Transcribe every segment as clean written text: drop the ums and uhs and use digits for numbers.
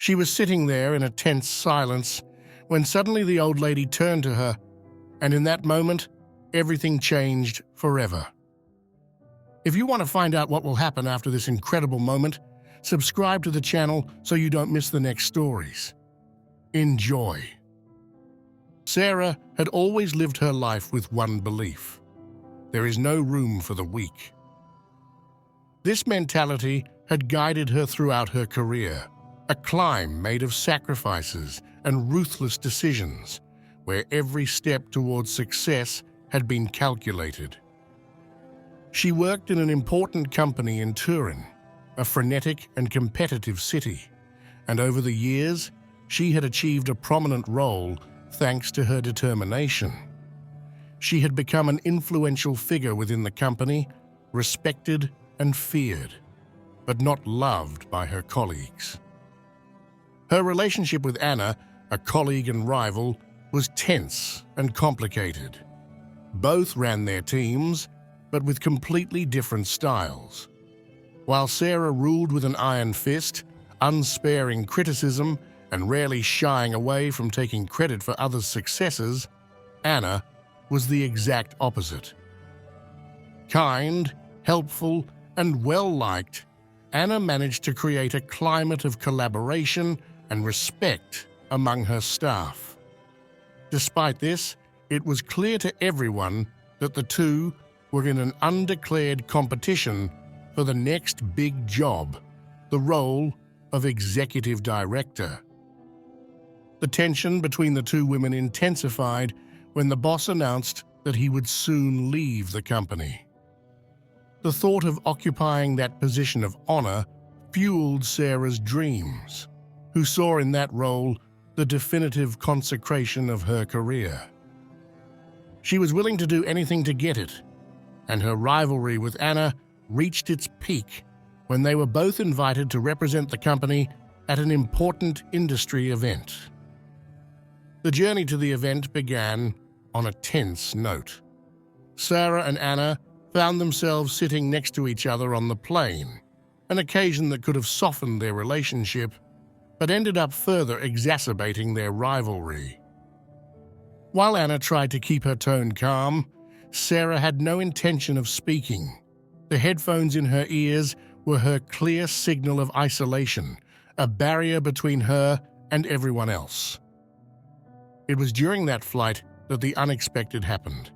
She was sitting there in a tense silence when suddenly the old lady turned to her, and in that moment, everything changed forever. If you want to find out what will happen after this incredible moment, subscribe to the channel so you don't miss the next stories. Enjoy. Sarah had always lived her life with one belief: there is no room for the weak. This mentality had guided her throughout her career, a climb made of sacrifices and ruthless decisions, where every step towards success had been calculated. She worked in an important company in Turin, a frenetic and competitive city, and over the years, she had achieved a prominent role thanks to her determination. She had become an influential figure within the company, respected and feared, but not loved by her colleagues. Her relationship with Anna, a colleague and rival, was tense and complicated. Both ran their teams, but with completely different styles. While Sarah ruled with an iron fist, unsparing criticism, and rarely shying away from taking credit for others' successes, Anna was the exact opposite. Kind, helpful, and well-liked, Anna managed to create a climate of collaboration and respect among her staff. Despite this, it was clear to everyone that the two were in an undeclared competition for the next big job, the role of executive director. The tension between the two women intensified when the boss announced that he would soon leave the company. The thought of occupying that position of honor fueled Sarah's dreams, who saw in that role the definitive consecration of her career. She was willing to do anything to get it, and her rivalry with Anna reached its peak when they were both invited to represent the company at an important industry event. The journey to the event began on a tense note. Sarah and Anna found themselves sitting next to each other on the plane, an occasion that could have softened their relationship, but ended up further exacerbating their rivalry. While Anna tried to keep her tone calm, Sarah had no intention of speaking. The headphones in her ears were her clear signal of isolation, a barrier between her and everyone else. It was during that flight that the unexpected happened.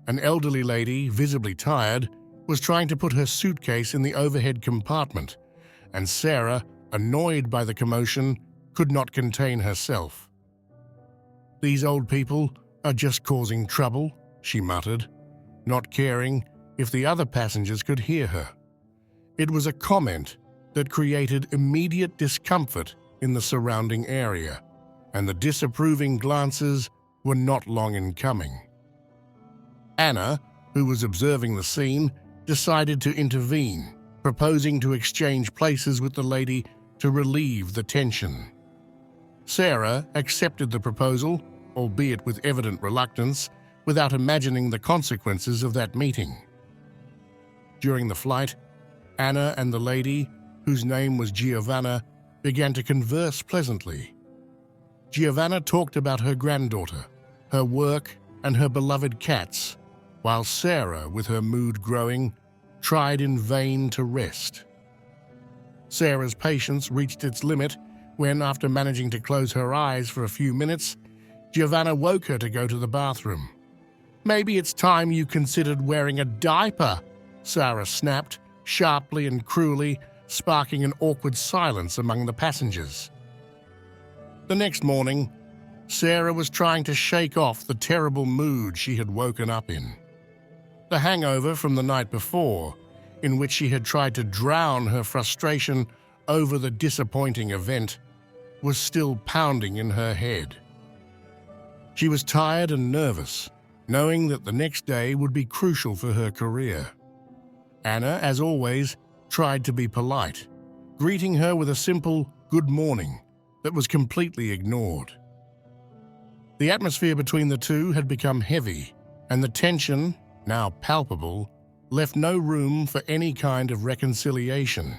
An elderly lady, visibly tired, was trying to put her suitcase in the overhead compartment, and Sarah, annoyed by the commotion, could not contain herself. "These old people are just causing trouble," she muttered, not caring if the other passengers could hear her. It was a comment that created immediate discomfort in the surrounding area, and the disapproving glances were not long in coming. Anna, who was observing the scene, decided to intervene, proposing to exchange places with the lady to relieve the tension. Sarah accepted the proposal, albeit with evident reluctance, without imagining the consequences of that meeting. During the flight, Anna and the lady, whose name was Giovanna, began to converse pleasantly. Giovanna talked about her granddaughter, her work, and her beloved cats, while Sarah, with her mood growing, tried in vain to rest. Sarah's patience reached its limit when, after managing to close her eyes for a few minutes, Giovanna woke her to go to the bathroom. "Maybe it's time you considered wearing a diaper," Sarah snapped, sharply and cruelly, sparking an awkward silence among the passengers. The next morning, Sarah was trying to shake off the terrible mood she had woken up in. The hangover from the night before, in which she had tried to drown her frustration over the disappointing event, was still pounding in her head. She was tired and nervous, knowing that the next day would be crucial for her career. Anna, as always, tried to be polite, greeting her with a simple "good morning" that was completely ignored. The atmosphere between the two had become heavy, and the tension, now palpable, left no room for any kind of reconciliation.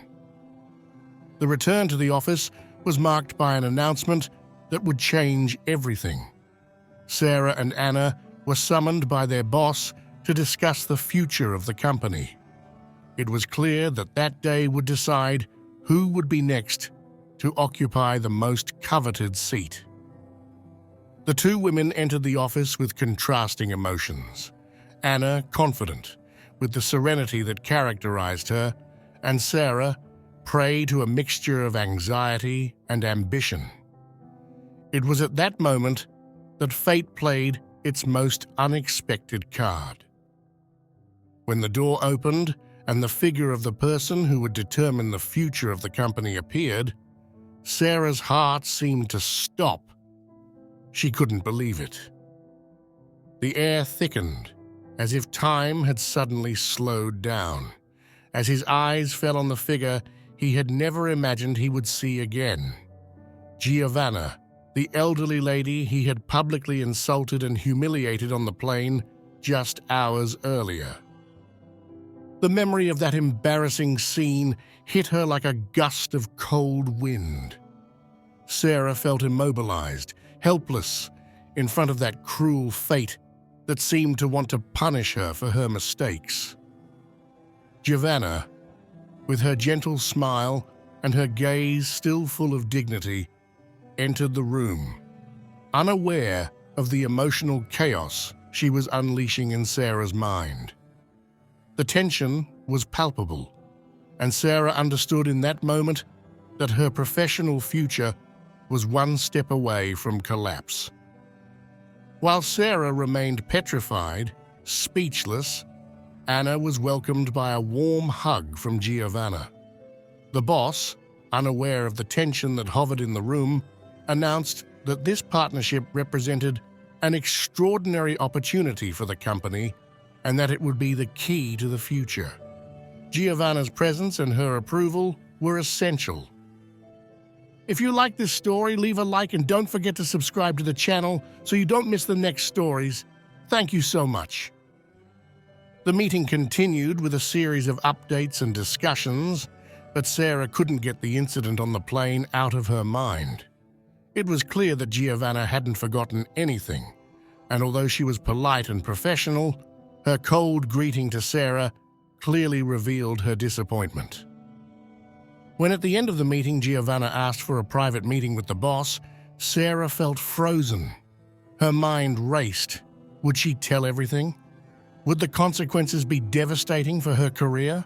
The return to the office was marked by an announcement that would change everything. Sarah and Anna were summoned by their boss to discuss the future of the company. It was clear that that day would decide who would be next to occupy the most coveted seat. The two women entered the office with contrasting emotions. Anna, confident, with the serenity that characterized her, and Sarah, prey to a mixture of anxiety and ambition. It was at that moment that fate played its most unexpected card. When the door opened and the figure of the person who would determine the future of the company appeared, Sarah's heart seemed to stop. She couldn't believe it. The air thickened, as if time had suddenly slowed down, as his eyes fell on the figure he had never imagined he would see again. Giovanna, the elderly lady he had publicly insulted and humiliated on the plane just hours earlier. The memory of that embarrassing scene hit her like a gust of cold wind. Sarah felt immobilized, helpless, in front of that cruel fate that seemed to want to punish her for her mistakes. Giovanna, with her gentle smile and her gaze still full of dignity, entered the room, unaware of the emotional chaos she was unleashing in Sarah's mind. The tension was palpable, and Sarah understood in that moment that her professional future was one step away from collapse. While Sarah remained petrified, speechless, Anna was welcomed by a warm hug from Giovanna. The boss, unaware of the tension that hovered in the room, announced that this partnership represented an extraordinary opportunity for the company and that it would be the key to the future. Giovanna's presence and her approval were essential. If you like this story, leave a like and don't forget to subscribe to the channel so you don't miss the next stories. Thank you so much. The meeting continued with a series of updates and discussions, but Sarah couldn't get the incident on the plane out of her mind. It was clear that Giovanna hadn't forgotten anything, and although she was polite and professional, her cold greeting to Sarah clearly revealed her disappointment. When at the end of the meeting Giovanna asked for a private meeting with the boss, Sarah felt frozen. Her mind raced. Would she tell everything? Would the consequences be devastating for her career?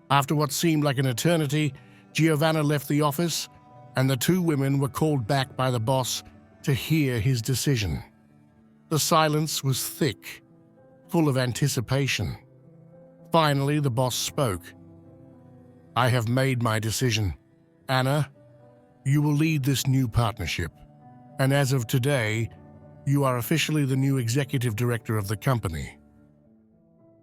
After what seemed like an eternity, Giovanna left the office, and the two women were called back by the boss to hear his decision. The silence was thick, full of anticipation. Finally, the boss spoke. "I have made my decision. Anna, you will lead this new partnership, and as of today, you are officially the new executive director of the company."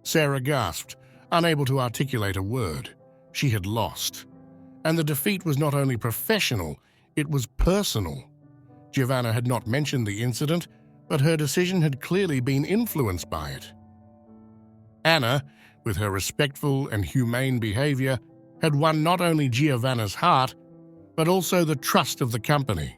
Sarah gasped, unable to articulate a word. She had lost. And the defeat was not only professional, it was personal. Giovanna had not mentioned the incident, but her decision had clearly been influenced by it. Anna, with her respectful and humane behavior, had won not only Giovanna's heart, but also the trust of the company.